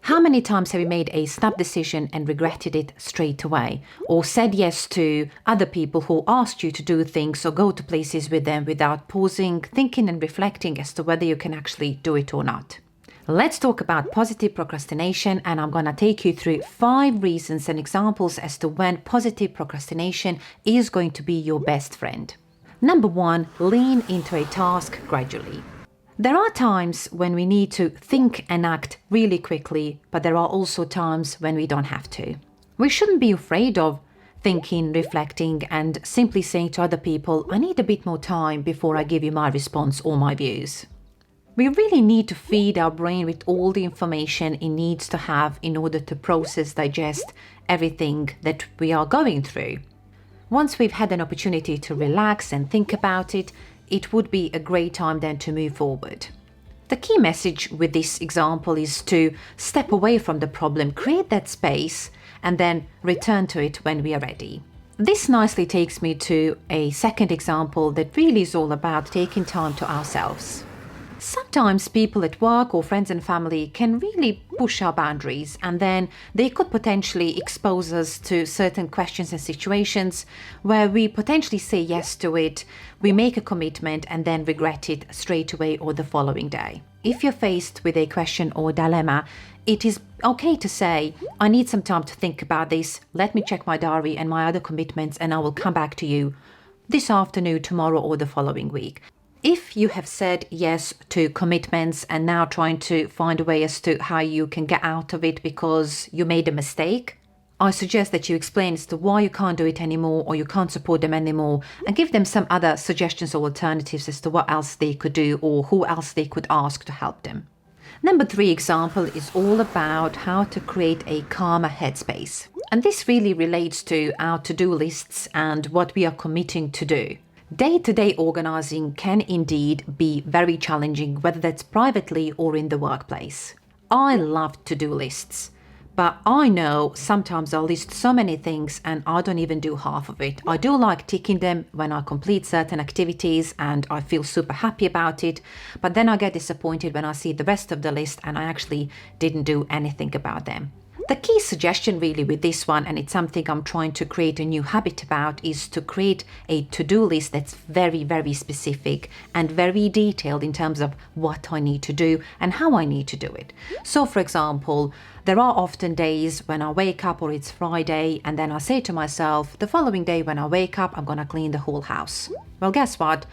How many times have you made a snap decision and regretted it straight away? Or said yes to other people who asked you to do things or go to places with them without pausing, thinking and reflecting as to whether you can actually do it or not? Let's talk about positive procrastination, and I'm going to take you through 5 reasons and examples as to when positive procrastination is going to be your best friend. Number 1, lean into a task gradually. There are times when we need to think and act really quickly, but there are also times when we don't have to. We shouldn't be afraid of thinking, reflecting, and simply saying to other people, I need a bit more time before I give you my response or my views. We really need to feed our brain with all the information it needs to have in order to process, digest everything that we are going through. Once we've had an opportunity to relax and think about it, it would be a great time then to move forward. The key message with this example is to step away from the problem, create that space, and then return to it when we are ready. This nicely takes me to a second example that really is all about taking time to ourselves. Sometimes people at work or friends and family can really push our boundaries, and then they could potentially expose us to certain questions and situations where we potentially say yes to it, we make a commitment and then regret it straight away or the following day. If you're faced with a question or dilemma, it is okay to say, I need some time to think about this, let me check my diary and my other commitments and I will come back to you this afternoon, tomorrow or the following week. If you have said yes to commitments and now trying to find a way as to how you can get out of it because you made a mistake, I suggest that you explain as to why you can't do it anymore or you can't support them anymore, and give them some other suggestions or alternatives as to what else they could do or who else they could ask to help them. Number 3 example is all about how to create a calmer headspace. And this really relates to our to-do lists and what we are committing to do. Day-to-day organizing can indeed be very challenging, whether that's privately or in the workplace. I love to-do lists, but I know sometimes I'll list so many things and I don't even do half of it. I do like ticking them when I complete certain activities and I feel super happy about it, but then I get disappointed when I see the rest of the list and I actually didn't do anything about them. The key suggestion really with this one, and it's something I'm trying to create a new habit about, is to create a to-do list that's very, very specific and very detailed in terms of what I need to do and how I need to do it. So for example, there are often days when I wake up or it's Friday and then I say to myself, the following day when I wake up, I'm gonna clean the whole house. Well, guess what?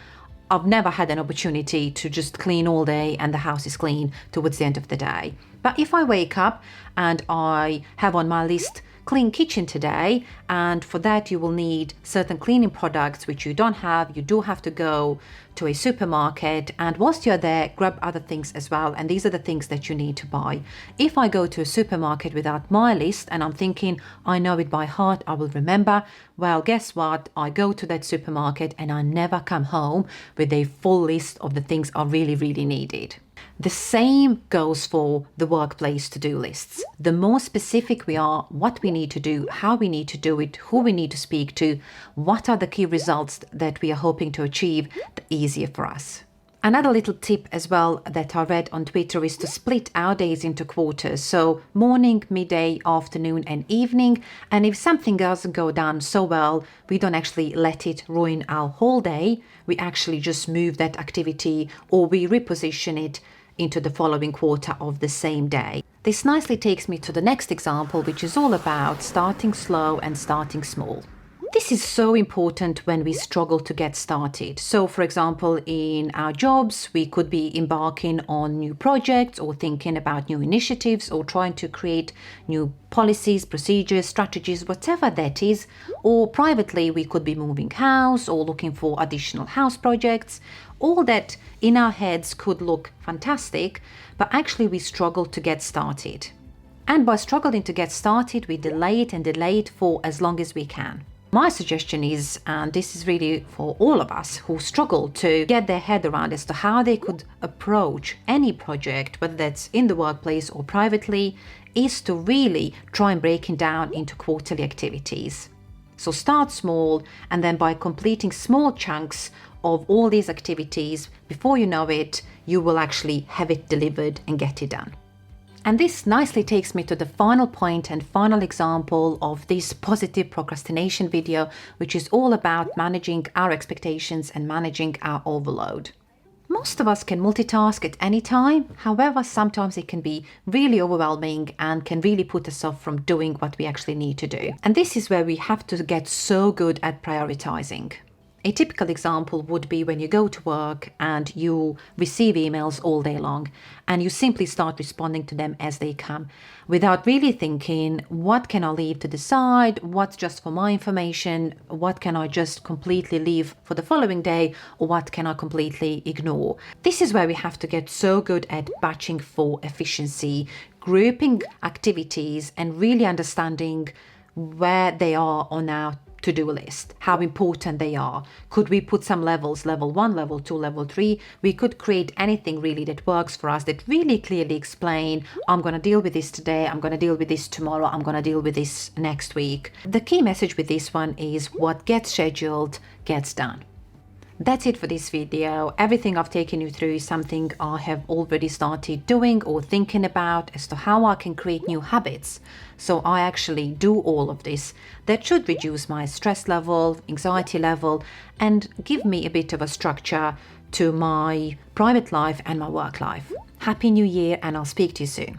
I've never had an opportunity to just clean all day and the house is clean towards the end of the day. But if I wake up and I have on my list clean kitchen today, and for that you will need certain cleaning products which you don't have, you do have to go to a supermarket, and whilst you're there, grab other things as well, and these are the things that you need to buy. If I go to a supermarket without my list and I'm thinking, I know it by heart, I will remember, well, guess what? I go to that supermarket and I never come home with a full list of the things I really, really needed. The same goes for the workplace to-do lists. The more specific we are, what we need to do, how we need to do it, who we need to speak to, what are the key results that we are hoping to achieve, the easier for us. Another little tip as well that I read on Twitter is to split our days into quarters. So morning, midday, afternoon and evening. And if something doesn't go down so well, we don't actually let it ruin our whole day. We actually just move that activity or we reposition it into the following quarter of the same day. This nicely takes me to the next example, which is all about starting slow and starting small. This is so important when we struggle to get started. So for example, in our jobs, we could be embarking on new projects or thinking about new initiatives or trying to create new policies, procedures, strategies, whatever that is. Or privately, we could be moving house or looking for additional house projects. All that in our heads could look fantastic, but actually we struggle to get started. And by struggling to get started, we delay it for as long as we can. My suggestion is, and this is really for all of us who struggle to get their head around as to how they could approach any project, whether that's in the workplace or privately, is to really try and break it down into quarterly activities. So start small, and then by completing small chunks of all these activities, before you know it, you will actually have it delivered and get it done. And this nicely takes me to the final point and final example of this positive procrastination video, which is all about managing our expectations and managing our overload. Most of us can multitask at any time. However, sometimes it can be really overwhelming and can really put us off from doing what we actually need to do. And this is where we have to get so good at prioritizing. A typical example would be when you go to work and you receive emails all day long and you simply start responding to them as they come without really thinking, what can I leave to the side? What's just for my information? What can I just completely leave for the following day? Or what can I completely ignore? This is where we have to get so good at batching for efficiency, grouping activities and really understanding where they are on our to-do list, how important they are. Could we put some levels, level 1, level 2, level 3? We could create anything really that works for us, that really clearly explain, I'm going to deal with this today, I'm going to deal with this tomorrow, I'm going to deal with this next week. The key message with this one is what gets scheduled gets done. That's it for this video. Everything I've taken you through is something I have already started doing or thinking about as to how I can create new habits. So I actually do all of this. That should reduce my stress level, anxiety level, and give me a bit of a structure to my private life and my work life. Happy New Year, and I'll speak to you soon.